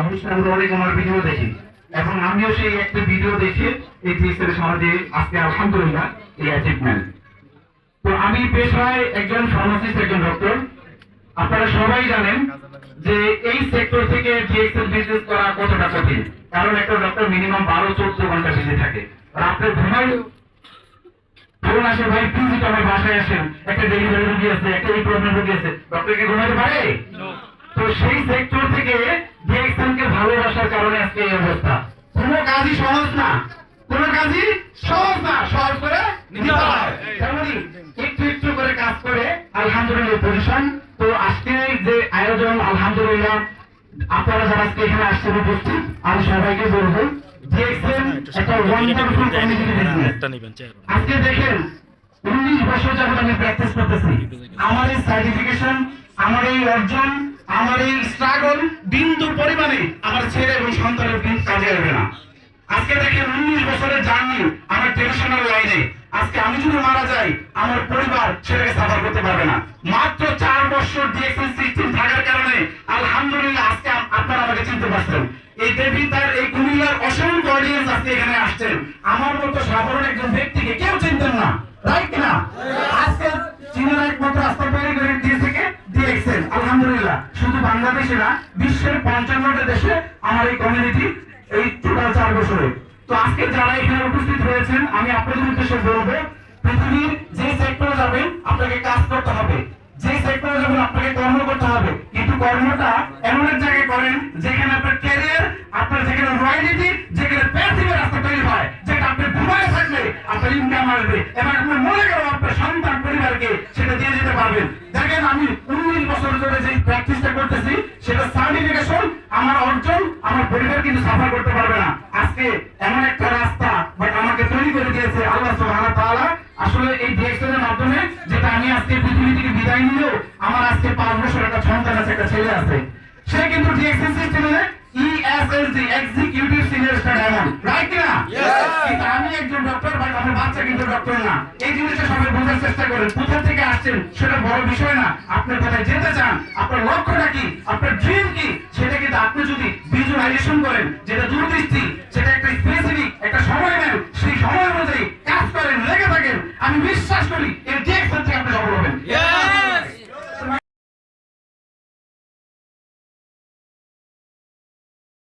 অবশ্যই আমরা অনেক আমার ভিডিও দেখি, এবং আমিও সেই একটা ভিডিও দেখে এই জিএসএল সমাজে আজকে আলহামদুলিল্লাহ এই অ্যাচিভমেন্ট। তো আমি পেশায় একজন ফার্মাসিস্ট, একজন ডক্টর। আপনারা সবাই জানেন যে এই সেক্টর থেকে জিএসএল বিজনেস করা কতটা কঠিন, কারণ একটা ডক্টর মিনিমাম 12-14 ঘন্টা বিজি থাকে। রাত্রে ঘুমাই ফোন আসে, ভাই প্লিজ আমার বাসায় আসেন, একটা ডেলিভারি রোগী আছে, একটা এই প্রবলেম রোগী আছে, ডক্টরকে ঘুমাতে পারে? তো সেই সেক্টর থেকে ডিএক্সএনকে ভালোবাসার কারণে আজকে এই অবস্থা। কোনো কাজই সহজ না, কোনো কাজই সহজ না, সহজ করে নিতে হয়। তেমনি একটু একটু করে কাজ করে আলহামদুলিল্লাহ পজিশন। তো আজকে যে আয়োজন আলহামদুলিল্লাহ, আপনারা যারা আজকে এখানে আসছেন উপস্থিত, আমি সবাইকে বলবো ডিএক্সএন একটা ওয়ান্ডারফুল কমিউনিটি বিজনেস। আজকে দেখেন 19 বছর যাবত আমি প্র্যাকটিস করতেছি, আমার এই সার্টিফিকেশন, আমার এই অর্জন, আমার এই স্ট্রাগল বিন্দু পরিমাণে আমার ছেলে এবং সন্তানের কাজে আসবে না। আজকে দেখেন 19 বছরের জার্নি আমার টেনশনের লাইনে, আজকে আমি যদি মারা যাই আমার পরিবার সেটাকে সাফার করতে পারবে না। মাত্র 4 বছর ডিএক্সএন সিস্টেম থাকার কারণে আলহামদুলিল্লাহ আজকে আপনারা আমাকে চিনতে পারছেন। এই দেবী তার এই কুমিল্লার অসংখ্য অডিয়েন্স আজকে এখানে আসছেন, আমার মতো সাধারণ একজন ব্যক্তিকে কেউ চিনতেন না, রাইট কিনা? আজকে চীনের একমাত্র রাস্তা তৈরি করে দিয়েছে কে? ডিএক্সএন। আলহামদুলিল্লাহ শুধু বাংলাদেশে না, বিশ্বের 55টা দেশে আমার এই কমিউনিটি এই টোটাল 4 বছরে। তো আজকে যারা এখানে উপস্থিত হয়েছেন, আমি আপনাদের উদ্দেশ্যে বলবো, পৃথিবীর যে সেক্টরে যাবেন আপনাকে কাজ করতে হবে, যে সেক্টরে যাবেন আপনাকে কর্ম করতে হবে, কিন্তু কর্মটা এমন এক জায়গায় করেন যেখানে আপনার ক্যারিয়ার, আপনার যেখানে রয়্যালিটি, যেখানে প্যাসিভের রাস্তা তৈরি হয়, যেটা আপনি ঘুমায় থাকলে আপনার ইনকাম আসবে এবং আপনার মনে করো আপনার সন্তান পরিবারকে সেটা দিয়ে যেতে পারবেন। দেখেন আমি 19 বছর ধরে যে প্র্যাকটিসটা করতেছি, সেটা সার্টিফিকেশন, আমার অর্জন, আমার পরিবার কিন্তু সাফার করতে পারবে না। আজকে এমন একটা রাস্তা বাট আমাকে তৈরি করে দিয়েছে আল্লাহ সুবহানাহু ওয়া তাআলা। আসলে এই ডিএক্সএন এর মাধ্যমে যেটা আমি আজকে পৃথিবী থেকে বিদায় নিলেও আমার আজকে 5 বছর একটা সন্তান আছে, একটা ছেলে আছে, সে কিন্তু ডিএক্সএন সিস্টেমে ইএসএলজি এক্সিকিউটিভ সিনিয়র স্টার এমন, রাইট না? কিন্তু আমি একজন ডক্টর, বাট আমার বাচ্চা কিন্তু ডক্টর না। এই জিনিসটা সবাই বোঝার চেষ্টা করেন, কোথা থেকে আসছেন সেটা বড় বিষয় না, আপনার কোথায় যেতে চান, আপনার লক্ষ্যটা কি, আপনার ড্রিম কি, সেটা কিন্তু আপনি যদি ভিজুয়ালাইজেশন করেন, যেটা দূরদৃষ্টি, সেটা একটা স্পেসিফিক একটা